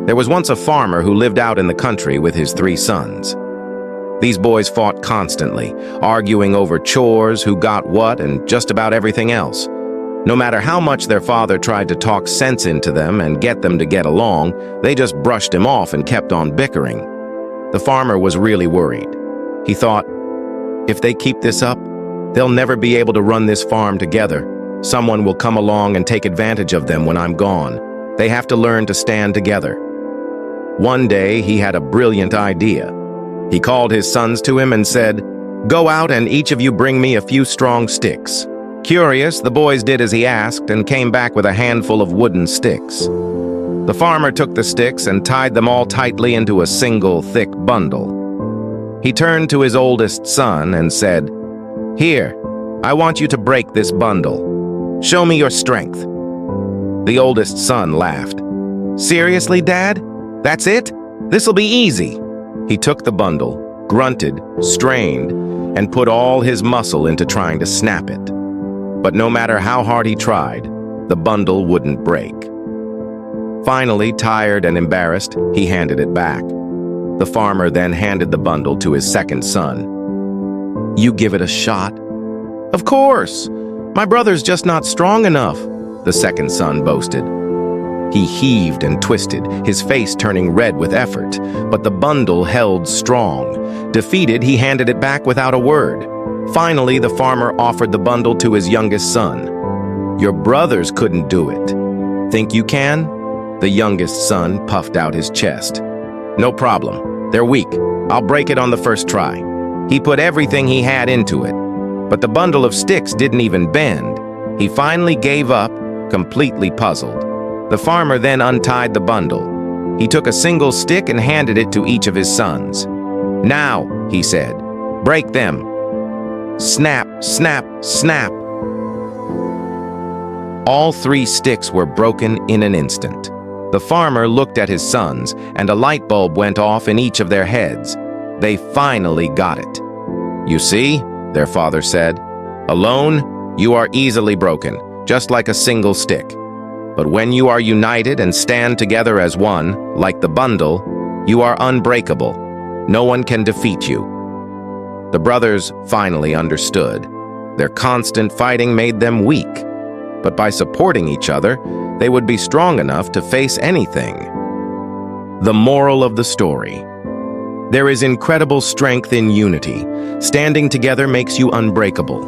There was once a farmer who lived out in the country with his 3 sons. These boys fought constantly, arguing over chores, who got what, and just about everything else. No matter how much their father tried to talk sense into them and get them to get along, they just brushed him off and kept on bickering. The farmer was really worried. He thought, if they keep this up, they'll never be able to run this farm together. Someone will come along and take advantage of them when I'm gone. They have to learn to stand together. One day, he had a brilliant idea. He called his sons to him and said, "Go out and each of you bring me a few strong sticks." Curious, the boys did as he asked and came back with a handful of wooden sticks. The farmer took the sticks and tied them all tightly into a single thick bundle. He turned to his oldest son and said, "Here, I want you to break this bundle. Show me your strength." The oldest son laughed. "Seriously, Dad? That's it? This'll be easy." He took the bundle, grunted, strained, and put all his muscle into trying to snap it. But no matter how hard he tried, the bundle wouldn't break. Finally, tired and embarrassed, he handed it back. The farmer then handed the bundle to his second son. "You give it a shot?" "Of course! My brother's just not strong enough," the second son boasted. He heaved and twisted, his face turning red with effort, but the bundle held strong. Defeated, he handed it back without a word. Finally, the farmer offered the bundle to his youngest son. "Your brothers couldn't do it. Think you can?" The youngest son puffed out his chest. "No problem. They're weak. I'll break it on the first try." He put everything he had into it, but the bundle of sticks didn't even bend. He finally gave up, completely puzzled. The farmer then untied the bundle. He took a single stick and handed it to each of his sons. "Now," he said, "break them." Snap, snap, snap. All 3 sticks were broken in an instant. The farmer looked at his sons, and a light bulb went off in each of their heads. They finally got it. "You see," their father said, "alone, you are easily broken, just like a single stick. But when you are united and stand together as one, like the bundle, you are unbreakable. No one can defeat you." The brothers finally understood. Their constant fighting made them weak, but by supporting each other, they would be strong enough to face anything. The moral of the story: there is incredible strength in unity. Standing together makes you unbreakable.